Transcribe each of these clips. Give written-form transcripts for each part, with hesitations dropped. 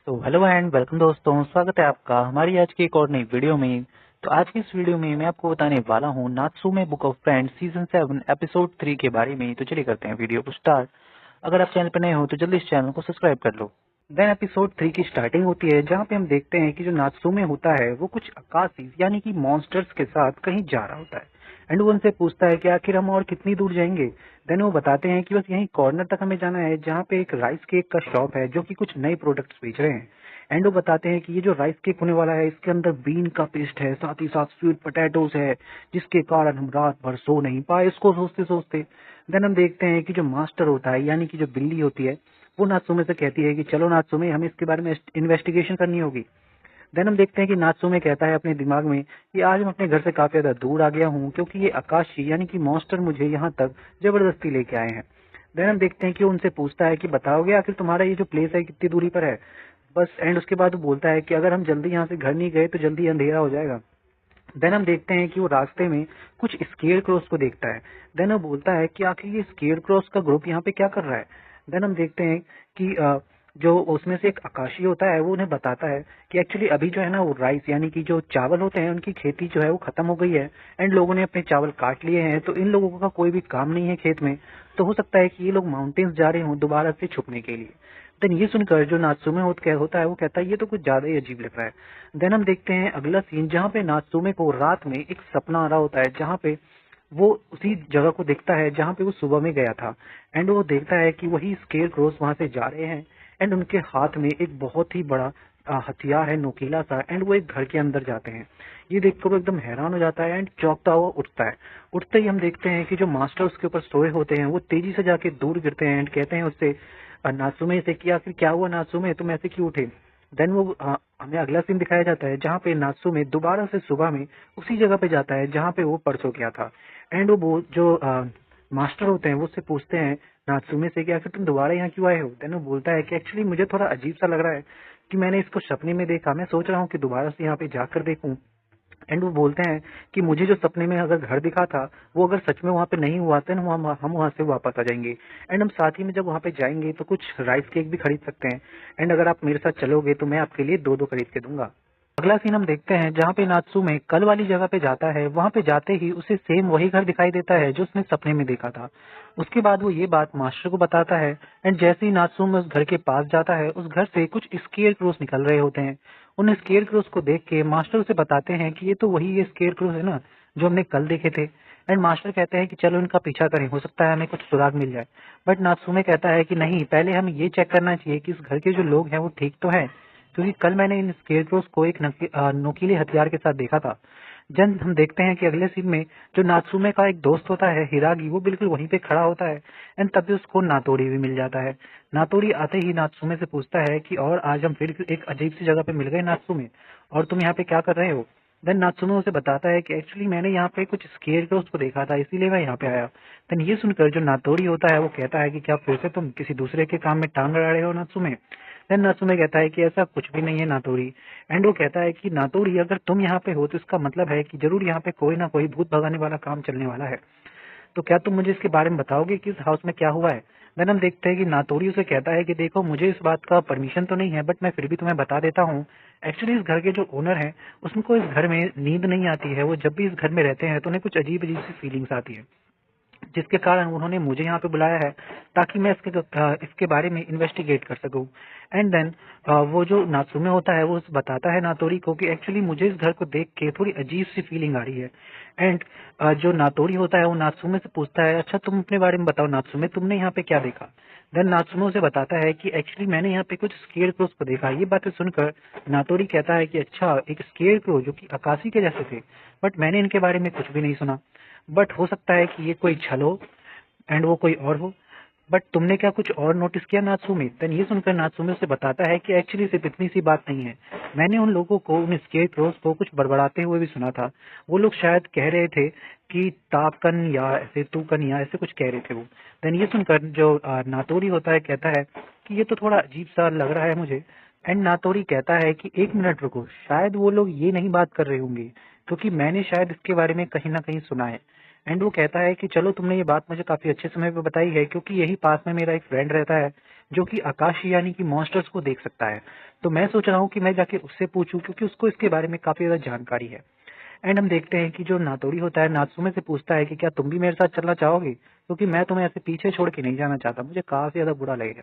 तो hello and welcome दोस्तों, स्वागत है आपका हमारी आज की एक और नई वीडियो में। तो आज की इस वीडियो में मैं आपको बताने वाला हूँ नात्सुमे book of friends season 7 episode 3 के बारे में। तो चलिए करते हैं वीडियो को स्टार्ट। अगर आप चैनल पर नए हो तो जल्दी इस चैनल को सब्सक्राइब कर लो। देन एपिसोड 3 की स्टार्टिंग होती है जहाँ पे हम देखते हैं कि जो नात्सुमे होता है वो कुछ अकाशी यानी कि मॉन्स्टर्स के साथ कहीं जा रहा होता है। एंड वो उनसे पूछता है कि आखिर हम और कितनी दूर जाएंगे। देन वो बताते हैं कि बस यहीं कॉर्नर तक हमें जाना है जहाँ पे एक राइस केक का शॉप है जो कि कुछ नए प्रोडक्ट्स बेच रहे हैं। एंड वो बताते हैं कि ये जो राइस केक होने वाला है इसके अंदर बीन का पेस्ट है, साथ ही साथ स्वीट पोटैटोज है, जिसके कारण हम रात भर सो नहीं पाए इसको सोचते सोचते। देन हम देखते हैं कि जो मास्टर होता है यानी कि जो बिल्ली होती है वो नात्सुमे से कहती है कि चलो नात्सुमे, हमें इसके बारे में इन्वेस्टिगेशन करनी होगी। देन हम देखते हैं कि नात्सुमे कहता है अपने दिमाग में कि आज मैं अपने घर से काफी ज्यादा दूर आ गया हूँ क्योंकि ये आकाशी यानी कि मॉन्स्टर मुझे यहाँ तक जबरदस्ती लेके आए हैं। देन हम देखते हैं कि वो उनसे पूछता है कि बताओगे आखिर तुम्हारा ये जो प्लेस है कितनी दूरी पर है बस। एंड उसके बाद वो बोलता है कि अगर हम जल्दी यहाँ से घर नहीं गए तो जल्दी अंधेरा हो जाएगा। देन हम देखते हैं कि वो रास्ते में कुछ स्केयर क्रॉस को देखता है। देन वो बोलता है कि आखिर ये स्केयर क्रॉस का ग्रुप यहाँ पे क्या कर रहा है। देन हम देखते हैं कि जो उसमें से एक आकाशी होता है वो उन्हें बताता है कि एक्चुअली अभी जो है ना वो राइस यानी कि जो चावल होते हैं उनकी खेती जो है वो खत्म हो गई है। एंड लोगों ने अपने चावल काट लिए हैं तो इन लोगों का कोई भी काम नहीं है खेत में। तो हो सकता है कि ये लोग माउंटेन्स जा रहे हों दोबारा से छुपने के लिए। देन ये सुनकर जो नात्सुमे होता है वो कहता है ये तो कुछ ज्यादा ही अजीब लग रहा है। देन हम देखते हैं अगला सीन जहाँ पे नात्सुमे को रात में एक सपना आ रहा होता है जहाँ पे वो उसी जगह को देखता है जहाँ पे वो सुबह में गया था। एंड वो देखता है कि वही स्केयर क्रॉस वहां से जा रहे हैं। एंड उनके हाथ में एक बहुत ही बड़ा हथियार है, नोकीला सा। एंड वो एक घर के अंदर जाते हैं। ये देखकर वो एकदम हैरान हो जाता है एंड चौंकता हुआ उठता है। उठते ही हम देखते हैं कि जो मास्टर उसके ऊपर सोए होते हैं वो तेजी से जाके दूर गिरते हैं एंड कहते हैं उससे नात्सुमे से कि आखिर क्या हुआ नात्सुमे, तुम ऐसे क्यों उठे। देन वो हमें अगला सीन दिखाया जाता है जहाँ पे नात्सुमे दोबारा से सुबह में उसी जगह पे जाता है जहाँ पे वो परसों गया था। एंड वो जो मास्टर होते हैं वो उससे पूछते हैं नात्सुमे से कि आखिर तुम दोबारा यहाँ क्यों आए हो। देन वो बोलता है कि एक्चुअली मुझे थोड़ा अजीब सा लग रहा है कि मैंने इसको सपने में देखा, मैं सोच रहा हूँ कि दोबारा से यहाँ पे जाकर देखूं। एंड वो बोलते हैं कि मुझे जो सपने में अगर घर दिखा था वो अगर सच में वहाँ पे नहीं हुआ तो हम वहाँ से वापस आ जाएंगे। एंड हम साथ ही में जब वहाँ पे जाएंगे तो कुछ राइस केक भी खरीद सकते हैं। एंड अगर आप मेरे साथ चलोगे तो मैं आपके लिए दो दो खरीद के दूंगा। अगला सीन हम देखते हैं जहाँ पे नात्सुमे कल वाली जगह पे जाता है। वहाँ पे जाते ही उसे सेम वही घर दिखाई देता है जो उसने सपने में देखा था। उसके बाद वो ये बात मास्टर को बताता है। एंड जैसे ही नात्सुमे उस घर के पास जाता है उस घर से कुछ स्केयर क्रॉस निकल रहे होते हैं। उन स्केयर क्रॉस को देख के मास्टर उसे बताते हैं कि ये तो वही ये स्केयर क्रॉस है ना जो हमने कल देखे थे। एंड मास्टर कहते हैं कि चलो इनका पीछा करें, हो सकता है हमें कुछ सुराग मिल जाए। बट नात्सुमे कहता है कि नहीं, पहले हमें ये चेक करना चाहिए कि इस घर के जो लोग हैं वो ठीक तो है, क्योंकि कल मैंने इन स्केयरक्रोस को एक नोकीले हथियार के साथ देखा था। जब हम देखते हैं कि अगले सीन में जो नात्सुमे का एक दोस्त होता है हिरागी, वो बिल्कुल वहीं पे खड़ा होता है। एंड तभी उसको नातोरी भी मिल जाता है। नातोरी आते ही नात्सुमे से पूछता है कि और आज हम फिर एक अजीब सी जगह पे मिल गए नात्सुमे, और तुम यहाँ पे क्या कर रहे हो। देन नात्सुमे उसे बताता है कि एक्चुअली मैंने यहाँ पे कुछ स्केयरक्रोस को देखा था इसीलिए मैं यहाँ पे आया। देन ये सुनकर जो नातोरी होता है वो कहता है कि क्या फिर से तुम किसी दूसरे के काम में टांग अड़ा रहे हो नात्सुमे। देन नात्सुमे कहता है कि ऐसा कुछ भी नहीं है नातोरी। एंड वो कहता है कि नातोरी, अगर तुम यहाँ पे हो तो इसका मतलब है कि जरूर यहाँ पे कोई ना कोई भूत भगाने वाला काम चलने वाला है। तो क्या तुम मुझे इसके बारे में बताओगे कि इस हाउस में क्या हुआ है। देन हम देखते हैं कि नातोरी उसे कहता है कि देखो, मुझे इस बात का परमिशन तो नहीं है बट मैं फिर भी तुम्हें बता देता हूँ। एक्चुअली इस घर के जो ओनर हैं उनको इस घर में नींद नहीं आती है। वो जब भी इस घर में रहते हैं तो उन्हें कुछ अजीब अजीब सी फीलिंग्स आती है, जिसके कारण उन्होंने मुझे यहाँ पे बुलाया है ताकि मैं इसके बारे में इन्वेस्टिगेट कर सकूं। एंड देन वो जो नात्सुमे होता है वो बताता है नातोरी को कि एक्चुअली मुझे इस घर को देख के थोड़ी अजीब सी फीलिंग आ रही है। एंड जो नातोरी होता है वो नात्सुमे से पूछता है, अच्छा तुम अपने बारे में बताओ नात्सुमे, तुमने यहाँ पे क्या देखा। देन नात्सुमे उसे बताता है कि एक्चुअली मैंने यहाँ पे कुछ स्केयर क्रोस को देखा। ये बातें सुनकर नातोरी कहता है कि अच्छा, एक स्केयर क्रो जो कि आकाशी के जैसे थे, बट मैंने इनके बारे में कुछ भी नहीं सुना। बट हो सकता है कि ये कोई छल हो एंड वो कोई और हो। बट तुमने क्या कुछ और नोटिस किया नात्सुमे। देन ये सुनकर नात्सुमे उसे बताता है कि एक्चुअली सिर्फ इतनी सी बात नहीं है, मैंने उन लोगों को, उन स्केयर क्रोस को कुछ बड़बड़ाते हुए भी सुना था। वो लोग शायद कह रहे थे कि ताकन या ऐसे तूकन या ऐसे कुछ कह रहे थे वो। देन ये सुनकर जो नातोरी होता है कहता है कि ये तो थोड़ा अजीब सा लग रहा है मुझे। एंड नातोरी कहता है कि एक मिनट रुको, शायद वो लोग ये नहीं बात कर रहे होंगे, क्योंकि मैंने शायद इसके बारे में कहीं ना कहीं सुना है। एंड वो कहता है कि चलो, तुमने ये बात मुझे काफी अच्छे समय पे बताई है, क्योंकि यही पास में मेरा एक फ्रेंड रहता है जो कि आकाशी यानी कि मॉन्स्टर्स को देख सकता है। तो मैं सोच रहा हूँ कि मैं जाके उससे पूछूं, क्योंकि उसको इसके बारे में काफी ज्यादा जानकारी है। एंड हम देखते हैं कि जो नातोरी होता है नात्सुमे से पूछता है कि क्या तुम भी मेरे साथ चलना चाहोगे, क्योंकि मैं तुम्हें ऐसे पीछे छोड़ के नहीं जाना चाहता, मुझे काफी ज्यादा बुरा लगेगा।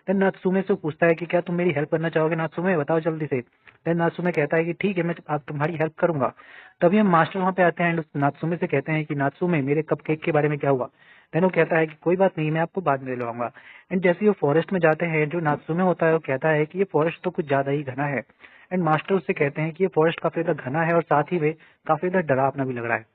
देन नात्सुमे से पूछता है कि क्या तुम मेरी हेल्प करना चाहोगे नात्सुमे, बताओ जल्दी से। देन नात्सुमे कहता है कि ठीक है, मैं आप तुम्हारी हेल्प करूंगा। तभी हम मास्टर वहां पे आते हैं एंड नात्सुमे से कहते हैं कि नात्सुमे मेरे कपकेक के बारे में क्या हुआ। देन वो कहता है कि कोई बात नहीं, मैं आपको बाद में दिलवाऊंगा। एंड जैसे ही वो फॉरेस्ट में जाते हैं, जो नात्सुमे होता है वो कहता है कि ये फॉरेस्ट तो कुछ ज्यादा ही घना है। एंड मास्टर उससे कहते हैं कि ये फॉरेस्ट काफी ज्यादा घना है और साथ ही वे काफी ज्यादा डरावना भी लग रहा है।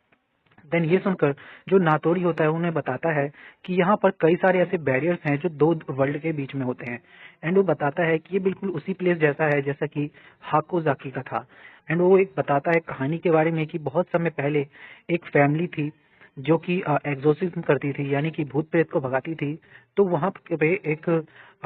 देन ये सुनकर जो नातोरी होता है उन्हें बताता है कि यहाँ पर कई सारे ऐसे बैरियर्स हैं जो दो वर्ल्ड के बीच में होते हैं। एंड वो बताता है कि ये बिल्कुल उसी प्लेस जैसा है जैसा कि हाकोजाकी का था। एंड वो एक बताता है कहानी के बारे में कि बहुत समय पहले एक फैमिली थी जो कि एग्जोसिज्म करती थी, यानी कि भूत प्रेत को भगाती थी। तो वहां पे एक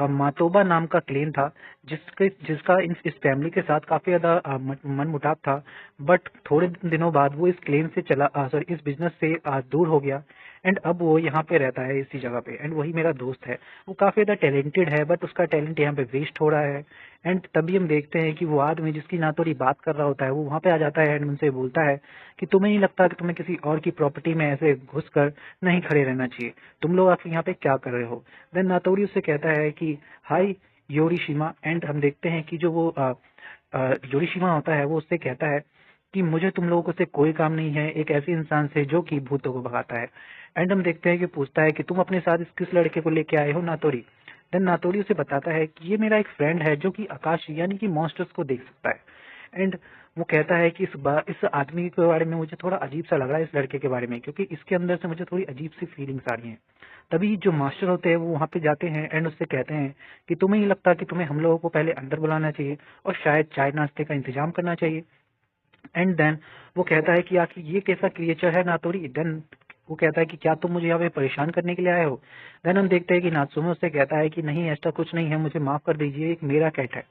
मातोबा नाम का क्लेन था जिसका इस फैमिली के साथ काफी ज्यादा मन मुटाव था। बट थोड़े दिनों बाद वो इस क्लेन से सॉरी इस बिजनेस से दूर हो गया। एंड अब वो यहाँ पे रहता है इसी जगह पे। एंड वही मेरा दोस्त है, वो काफी ज्यादा टैलेंटेड है बट उसका टैलेंट यहाँ पे वेस्ट हो रहा है। एंड तभी हम देखते हैं कि वो आदमी जिसकी नातोरी बात कर रहा होता है वो वहां पे आ जाता है एंड उनसे बोलता है कि तुम्हें नहीं लगता कि तुम्हें किसी और की प्रॉपर्टी में ऐसे घुसकर नहीं खड़े रहना चाहिए, तुम लोग आखिर यहाँ पे क्या कर रहे हो। देन नातोरी उससे कहता है कि हाय योरीशिमा। एंड हम देखते हैं कि जो वो योरीशिमा होता है वो उससे कहता है कि मुझे तुम लोगों से कोई काम नहीं है एक ऐसे इंसान से जो कि भूतों को भगाता है। एंड हम देखते हैं कि पूछता है कि तुम अपने साथ इस किस लड़के को लेके आए हो नातोरी। देन नातोरी उसे बताता है कि ये मेरा एक फ्रेंड है जो कि आकाश यानी कि मॉन्स्टर्स को देख सकता है। एंड वो कहता है कि इस आदमी के बारे में मुझे थोड़ा अजीब सा लग रहा है, इस लड़के के बारे में, क्योंकि इसके अंदर से मुझे थोड़ी अजीब सी फीलिंग्स आ रही हैं। तभी जो मास्टर होते हैं वो वहां पे जाते हैं एंड उससे कहते हैं कि तुम्हें नहीं लगता कि तुम्हें हम लोगों को पहले अंदर बुलाना चाहिए और शायद चाय नाश्ते का इंतजाम करना चाहिए। एंड देन वो कहता है कि आखिर ये कैसा क्रिएचर है नातोरी। देन वो कहता है कि क्या तुम मुझे यहाँ पे परेशान करने के लिए आए हो। देन हम देखते हैं कि नात्सुमे उससे कहता है कि नहीं ऐसा कुछ नहीं है, मुझे माफ कर दीजिए, एक मेरा कैट है।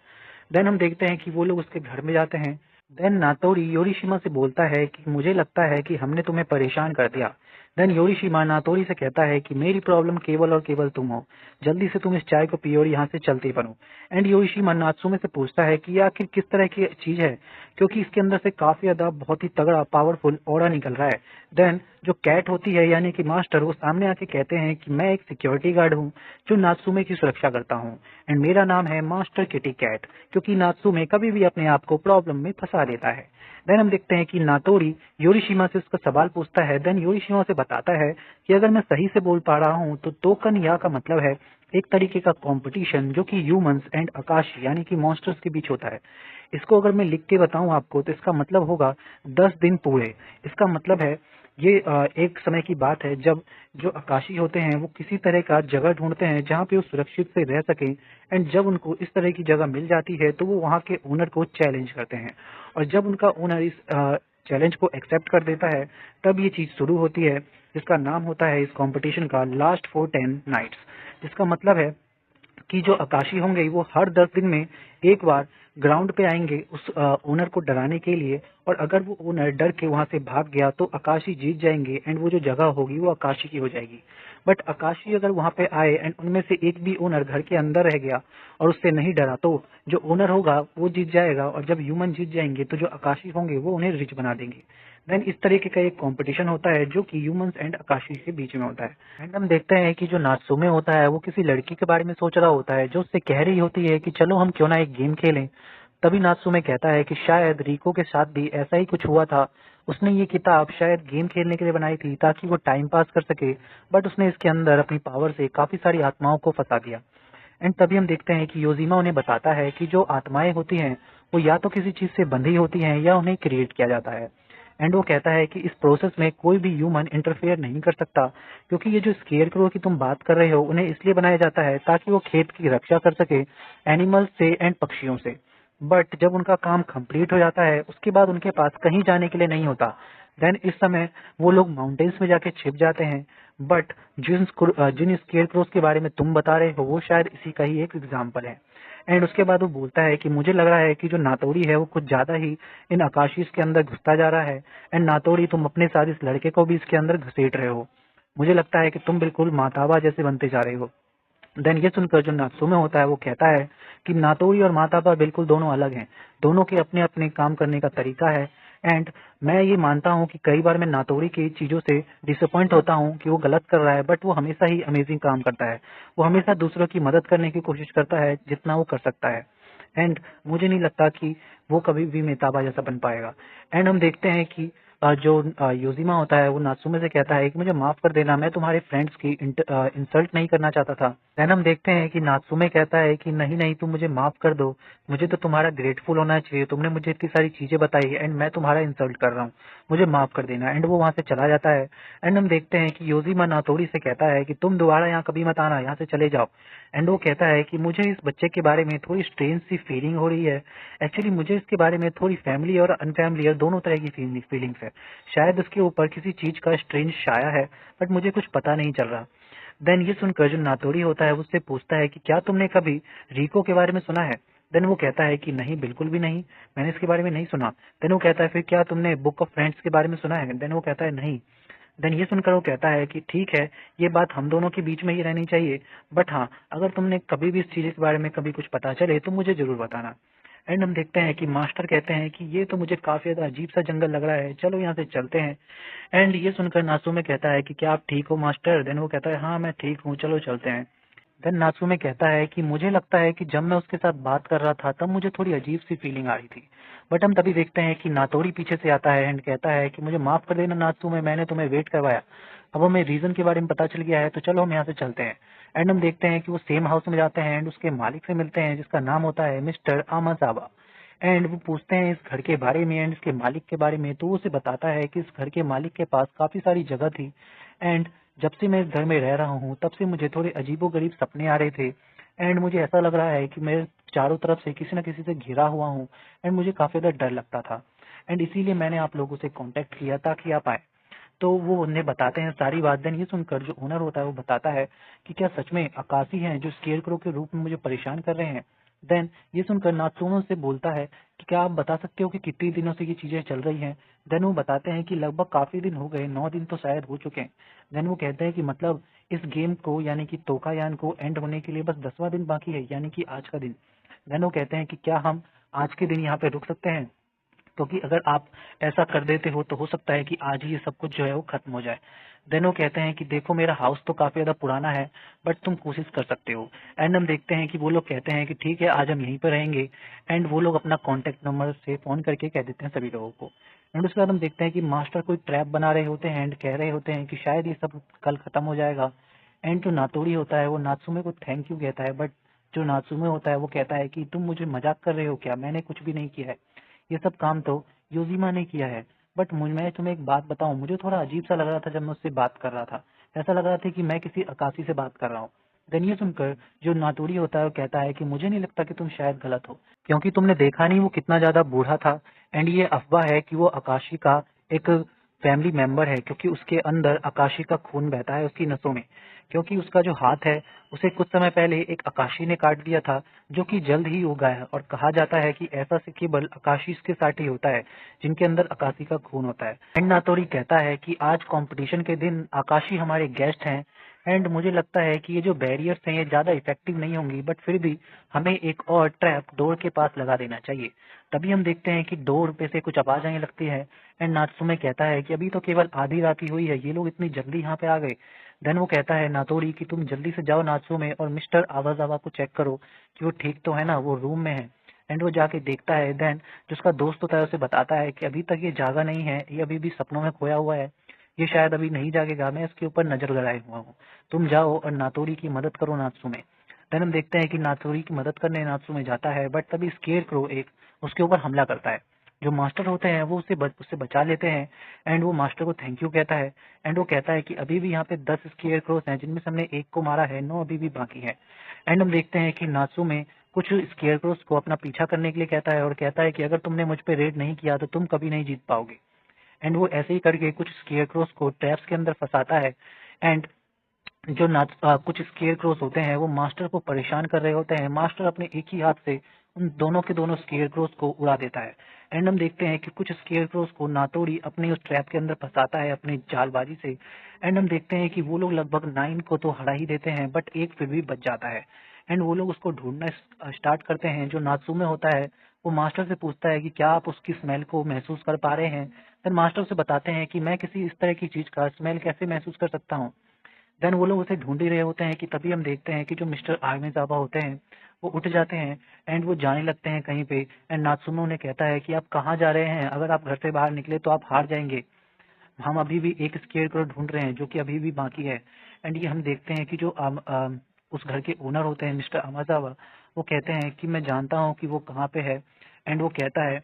देन हम देखते हैं कि वो लोग उसके घर में जाते हैं। देन नातोरी योरीशिमा से बोलता है कि मुझे लगता है कि हमने तुम्हें परेशान कर दिया। देन योरीशिमा नातोरी से कहता है कि मेरी प्रॉब्लम केवल और केवल तुम हो, जल्दी से तुम इस चाय को पियो और यहाँ से चलते बनो। एंड योरीशिमा नात्सुमे से पूछता है कि ये आखिर किस तरह की चीज है, क्योंकि इसके अंदर से काफी ज्यादा बहुत ही तगड़ा पावरफुल ऑरा निकल रहा है। देन जो कैट होती है यानी कि मास्टर वो सामने आके कहते हैं कि मैं एक सिक्योरिटी गार्ड हूँ जो नात्सुमे की सुरक्षा करता हूँ एंड मेरा नाम है मास्टर किटी कैट, क्योंकि नात्सुमे कभी भी अपने आप को प्रॉब्लम में फंसा देता है। देन हम देखते हैं कि नातोरी योरीशिमा से उसका सवाल पूछता है। देन योरीशिमा से बताता है कि अगर मैं सही से बोल पा रहा हूँ तो टोकन या का मतलब है एक तरीके का कंपटीशन जो कि ह्यूमंस एंड आकाश यानी कि मॉन्स्टर्स के बीच होता है। इसको अगर मैं लिख के बताऊं आपको तो इसका मतलब होगा 10 दिन पूरे। इसका मतलब है ये एक समय की बात है जब जो आकाशी होते हैं वो किसी तरह का जगह ढूंढते हैं जहाँ पे वो सुरक्षित से रह सके। एंड जब उनको इस तरह की जगह मिल जाती है तो वो वहाँ के ओनर को चैलेंज करते हैं और जब उनका ओनर इस चैलेंज को एक्सेप्ट कर देता है तब ये चीज शुरू होती है, जिसका नाम होता है इस कंपटीशन का लास्ट फॉर 10 नाइट्स। जिसका मतलब है कि जो आकाशी होंगे वो हर 10 दिन में एक बार ग्राउंड पे आएंगे उस ओनर को डराने के लिए। और अगर वो ओनर डर के वहां से भाग गया तो आकाशी जीत जाएंगे एंड वो जो जगह होगी वो आकाशी की हो जाएगी। बट आकाशी अगर वहां पे आए एंड उनमें से एक भी ओनर घर के अंदर रह गया और उससे नहीं डरा तो जो ओनर होगा वो जीत जाएगा और जब ह्यूमन जीत जाएंगे तो जो आकाशी होंगे वो उन्हें रिच बना देंगे। देन इस तरीके का एक कंपटीशन होता है जो कि ह्यूमंस एंड आकाशी के बीच में होता है। एंड हम देखते हैं कि जो नात्सुमे होता है वो किसी लड़की के बारे में सोच रहा होता है जो उससे कह रही होती है कि चलो हम क्यों ना एक गेम खेलें। तभी नात्सुमे कहता है कि शायद रिको के साथ भी ऐसा ही कुछ हुआ था, उसने ये किताब शायद गेम खेलने के लिए बनाई थी ताकि वो टाइम पास कर सके, बट उसने इसके अंदर अपनी पावर से काफी सारी आत्माओं को फंसा दिया। एंड तभी हम देखते हैं कि योजिमा उन्हें बताता है कि जो आत्माएं होती हैं वो या तो किसी चीज से बंधी होती हैं या उन्हें क्रिएट किया जाता है। एंड वो कहता है कि इस प्रोसेस में कोई भी ह्यूमन इंटरफेयर नहीं कर सकता, क्योंकि ये जो स्केयर क्रो की तुम बात कर रहे हो उन्हें इसलिए बनाया जाता है ताकि वो खेत की रक्षा कर सके एनिमल्स से एंड पक्षियों से। बट जब उनका काम कंप्लीट हो जाता है उसके बाद उनके पास कहीं जाने के लिए नहीं होता। देन इस समय वो लोग माउंटेन्स में जाके छिप जाते हैं। बट जिन स्केयर क्रोस के बारे में तुम बता रहे हो वो शायद इसी का ही एक एग्जाम्पल है। एंड उसके बाद वो बोलता है कि मुझे लग रहा है कि जो नातोरी है वो कुछ ज्यादा ही इन आकाशीस के अंदर घुसता जा रहा है। एंड नातोरी तुम अपने साथ इस लड़के को भी इसके अंदर घसीट रहे हो, मुझे लगता है कि तुम बिल्कुल माताबा जैसे बनते जा रहे हो। देन ये सुनकर जो नात्सुमे होता है वो कहता है कि नातोरी और माताबा बिल्कुल दोनों अलग हैं, दोनों के अपने अपने काम करने का तरीका है। एंड मैं ये मानता हूँ कि कई बार मैं नातोरी की चीज़ों से डिसअपॉइंट होता हूँ कि वो गलत कर रहा है, बट वो हमेशा ही अमेजिंग काम करता है। वो हमेशा दूसरों की मदद करने की कोशिश करता है जितना वो कर सकता है। एंड मुझे नहीं लगता कि वो कभी भी मेताबा जैसा बन पाएगा। एंड हम देखते हैं कि जो योजिमा होता है वो नात्सुमे से कहता है कि मुझे माफ कर देना, मैं तुम्हारे फ्रेंड्स की इंसल्ट नहीं करना चाहता था। देन हम देखते हैं कि नात्सुमे कहता है कि नहीं नहीं, तुम मुझे माफ कर दो, मुझे तो तुम्हारा ग्रेटफुल होना चाहिए, तुमने मुझे इतनी सारी चीजें बताई एंड मैं तुम्हारा इंसल्ट कर रहा हूँ, मुझे माफ कर देना। एंड वो वहां से चला जाता है। एंड हम देखते हैं कि योजिमा नातोरी से कहता है कि तुम दोबारा यहाँ कभी मत आना, यहाँ से चले जाओ। एंड वो कहता है कि मुझे इस बच्चे के बारे में थोड़ी स्ट्रेंज सी फीलिंग हो रही है। एक्चुअली मुझे इसके बारे में थोड़ी फैमिली और अनफैमिली दोनों तरह की फीलिंग्स है। शायद उसके ऊपर किसी चीज का स्ट्रेंज छाया है, बट मुझे कुछ पता नहीं चल रहा। देन ये सुनकर जो नातोरी होता है उससे पूछता है कि क्या तुमने कभी रिको के बारे में सुना है। देन वो कहता है कि नहीं, बिल्कुल भी नहीं, मैंने इसके बारे में नहीं सुना। देन वो कहता है फिर क्या तुमने बुक ऑफ फ्रेंड्स के बारे में सुना है। देन वो कहता है नहीं। देन ये सुनकर वो कहता है कि ठीक है, ये बात हम दोनों के बीच में ही रहनी चाहिए, बट हाँ, अगर तुमने कभी भी इस चीज के बारे में कभी कुछ पता चले तो मुझे जरूर बताना। एंड हम देखते हैं कि मास्टर कहते हैं कि ये तो मुझे काफी ज्यादा अजीब सा जंगल लग रहा है, चलो यहाँ से चलते हैं। एंड ये सुनकर नासुमे कहता है कि क्या आप ठीक हो मास्टर। देन वो कहता है हाँ मैं ठीक हूँ, चलो चलते हैं। देन नासुमे कहता है कि मुझे लगता है कि जब मैं उसके साथ बात कर रहा था तब मुझे थोड़ी अजीब सी फीलिंग आ रही थी। बट हम तभी देखते हैं कि नातोरी पीछे से आता है एंड कहता है कि मुझे माफ कर देना नासुमे, मैंने तुम्हें वेट करवाया, अब हमें रीजन के बारे में पता चल गया है, तो चलो हम यहाँ से चलते हैं। एंड हम देखते हैं कि वो सेम हाउस में जाते हैं एंड उसके मालिक से मिलते हैं जिसका नाम होता है मिस्टर आमाजावा। एंड वो पूछते हैं इस घर के बारे में एंड इसके मालिक के बारे में, तो वो उसे बताता है कि इस घर के मालिक के पास काफी सारी जगह थी। एंड जब से मैं इस घर में रह रहा हूँ तब से मुझे थोड़े अजीबोगरीब सपने आ रहे थे। एंड मुझे ऐसा लग रहा है कि मैं चारों तरफ से किसी न किसी से घिरा हुआ हूँ। एंड मुझे काफी ज्यादा डर लगता था। एंड इसीलिए मैंने आप लोगों से कांटेक्ट किया ताकि आप आए। तो वो उन्हें बताते हैं सारी बात। देन ये सुनकर जो ओनर होता है वो बताता है कि क्या सच में अकाशी हैं जो स्केरक्रो के रूप में मुझे परेशान कर रहे हैं। देन ये सुनकर नात्सुमे से बोलता है कि क्या आप बता सकते हो कि कितने दिनों से ये चीजें चल रही हैं। देन वो बताते हैं कि लगभग काफी दिन हो गए, 9 दिन तो शायद हो चुके हैं। देन वो कहते हैं कि मतलब इस गेम को यानी कि तोकायान को एंड होने के लिए बस 10वां दिन बाकी है, यानी कि आज का दिन। देन वो कहते हैं कि क्या हम आज के दिन यहाँ पे रुक सकते हैं, क्योंकि अगर आप ऐसा कर देते हो तो हो सकता है कि आज ही ये सब कुछ जो है वो खत्म हो जाए। देन वो कहते हैं कि देखो मेरा हाउस तो काफी ज्यादा पुराना है, बट तुम कोशिश कर सकते हो। एंड हम देखते हैं कि वो लोग कहते हैं कि ठीक है, आज हम यहीं पर रहेंगे। एंड वो लोग अपना कॉन्टेक्ट नंबर से फोन करके कह देते हैं सभी लोगों को। एंड उसके बाद हम देखते हैं कि मास्टर कोई ट्रैप बना रहे होते हैं एंड कह रहे होते हैं कि शायद ये सब कल खत्म हो जाएगा। एंड जो नातोड़ी होता है वो नात्सुमे को थैंक यू कहता है, बट जो नात्सुमे होता है वो कहता है कि तुम मुझे मजाक कर रहे हो क्या, मैंने कुछ भी नहीं किया है, ये सब काम तो योजिमा ने किया है। बट मैं तुम्हें एक बात बताऊं, मुझे थोड़ा अजीब सा लग रहा था जब मैं उससे बात कर रहा था, ऐसा लग रहा था कि मैं किसी अकाशी से बात कर रहा हूँ। देन ये सुनकर जो नातोरी होता है वो कहता है कि मुझे नहीं लगता कि तुम शायद गलत हो, क्योंकि तुमने देखा नहीं वो कितना ज्यादा बूढ़ा था। एंड ये अफवाह है कि वो अकाशी का एक फैमिली मेंबर है, क्योंकि उसके अंदर अकाशी का खून बहता है उसकी नसों में। क्योंकि उसका जो हाथ है उसे कुछ समय पहले एक अकाशी ने काट दिया था, जो कि जल्द ही उगा है। और कहा जाता है कि ऐसा से केवल अकाशी के साथ ही होता है जिनके अंदर अकाशी का खून होता है। एंड नातोरी कहता है कि आज कंपटीशन के दिन आकाशी हमारे गेस्ट हैं। एंड मुझे लगता है कि ये जो बैरियर्स हैं ये ज्यादा इफेक्टिव नहीं होंगी, बट फिर भी हमें एक और ट्रैप डोर के पास लगा देना चाहिए। तभी हम देखते हैं कि डोर पे से कुछ आवाज आने लगती है। एंड नात्सुमे कहता है कि अभी तो केवल आधी रात ही हुई है, ये लोग इतनी जल्दी यहाँ पे आ गए। देन वो कहता है नातोरी कि तुम जल्दी से जाओ नात्सुमे और मिस्टर आवाजावा को चेक करो कि वो ठीक तो है ना, वो रूम में है। एंड वो जाके देखता है। देन जो उसका दोस्त होता है उसे बताता है कि अभी तक ये जागा नहीं है, ये अभी भी सपनों में खोया हुआ है, ये शायद अभी नहीं जागेगा, मैं इसके ऊपर नजर गड़ाए हुआ हूँ, तुम जाओ और नातोरी की मदद करो नात्सुमे। देन हम देखते हैं कि नातोरी की मदद करने नात्सुमे जाता है, बट तभी स्केरक्रो एक उसके ऊपर हमला करता है। जो मास्टर होते हैं वो उससे बचा लेते हैं। एंड वो मास्टर को थैंक यू कहता है। एंड वो कहता है कि अभी भी यहाँ पे 10 स्केयर क्रोस हैं, जिनमें से हमने एक को मारा है, 9 अभी भी बाकी है। एंड हम देखते हैं कि नात्सुमे कुछ स्केयर क्रोस को अपना पीछा करने के लिए कहता है और कहता है कि अगर तुमने मुझ पे रेड नहीं किया तो तुम कभी नहीं जीत पाओगे। एंड वो ऐसे ही करके कुछ स्केयर क्रोस को ट्रैप्स के अंदर फंसाता है। एंड जो कुछ स्केयर क्रोस होते हैं वो मास्टर को परेशान कर रहे होते हैं। मास्टर अपने एक ही हाथ से उन दोनों के दोनों स्केयरक्रोज को उड़ा देता है। एंड हम देखते हैं कि कुछ स्केयरक्रोज को नातोड़ी अपने उस ट्रैप के अंदर फंसाता है अपनी चालबाजी से। एंड हम देखते हैं कि वो लोग लगभग 9 को तो हरा ही देते हैं, बट एक फिर भी बच जाता है। एंड वो लोग उसको ढूंढना स्टार्ट करते हैं। जो नात्सुमे होता है वो मास्टर से पूछता है कि क्या आप उसकी स्मेल को महसूस कर पा रहे हैं। फिर मास्टर से बताते हैं कि मैं किसी इस तरह की चीज का स्मेल कैसे महसूस कर सकता हूँ। देन वो लोग उसे ढूंढ ही रहे होते हैं कि तभी हम देखते हैं कि जो मिस्टर आर्मीजावा होते हैं वो उठ जाते हैं। एंड वो जाने लगते हैं कहीं पे। एंड नात्सुमे उन्हें कहता है कि आप कहाँ जा रहे हैं, अगर आप घर से बाहर निकले तो आप हार जाएंगे। हम अभी भी एक स्केयरक्रो ढूंढ रहे हैं जो कि अभी भी बाकी है। एंड ये हम देखते हैं कि जो उस घर के ओनर होते हैं मिस्टर अमाजावा, वो कहते हैं कि मैं जानता हूँ कि वो कहाँ पे है। एंड वो कहता है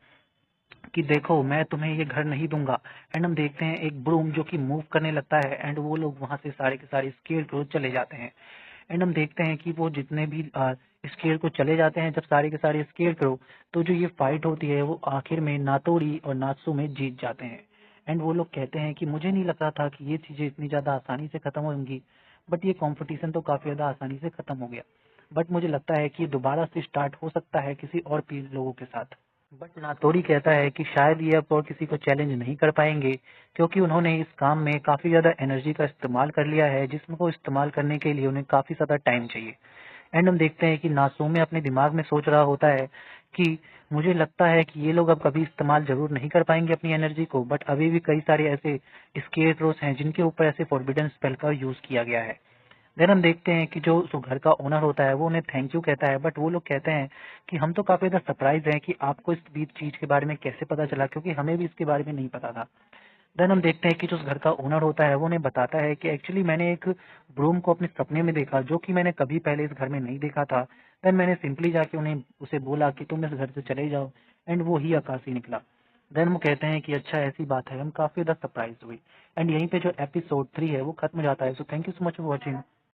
कि देखो मैं तुम्हें ये घर नहीं दूंगा। एंड हम देखते हैं एक ब्रूम जो कि मूव करने लगता है। एंड वो लोग वहां से सारे के सारे स्केयरक्रो चले जाते हैं। एंड हम देखते हैं कि वो जितने भी स्केयर को चले जाते हैं जब सारे के सारे स्केयरक्रो, तो जो ये फाइट होती है वो आखिर में नातोड़ी और नात्सुमे जीत जाते हैं। एंड वो लोग कहते हैं कि मुझे नहीं लगता था कि ये चीजें इतनी ज्यादा आसानी से खत्म होंगी, बट ये कंपटीशन तो काफी ज्यादा आसानी से खत्म हो गया। बट मुझे लगता है कि ये दोबारा से स्टार्ट हो सकता है किसी और लोगों के साथ। बट नातोरी कहता है कि शायद ये अब और किसी को चैलेंज नहीं कर पाएंगे, क्योंकि उन्होंने इस काम में काफी ज्यादा एनर्जी का इस्तेमाल कर लिया है, जिसको इस्तेमाल करने के लिए उन्हें काफी ज्यादा टाइम चाहिए। एंड हम देखते हैं कि नासुमे अपने दिमाग में सोच रहा होता है कि मुझे लगता है कि ये लोग अब कभी इस्तेमाल जरूर नहीं कर पाएंगे अपनी एनर्जी को, बट अभी भी कई सारे ऐसे स्केयरक्रोस हैं जिनके ऊपर ऐसे फॉरबिडन स्पेल का यूज किया गया है। देन हम देखते हैं कि जो उस घर का ओनर होता है वो उन्हें थैंक यू कहता है, बट वो लोग कहते हैं कि हम तो काफी ज्यादा सरप्राइज हैं कि आपको इस बीच चीज के बारे में कैसे पता चला, क्योंकि हमें भी इसके बारे में नहीं पता था। देन हम देखते हैं कि जो उस घर का ओनर होता है वो उन्हें बताता है कि एक्चुअली मैंने एक ब्रूम को अपने सपने में देखा जो कि मैंने कभी पहले इस घर में नहीं देखा था। देन मैंने सिंपली जाके उन्हें उसे बोला कि तुम इस घर से चले जाओ। एंड वो ही आकाशी निकला। देन वो कहते हैं कि अच्छा ऐसी बात है, हम काफी ज्यादा सरप्राइज हुई। एंड यहीं पे जो एपिसोड 3 है वो खत्म हो जाता है। So thank you so much for watching.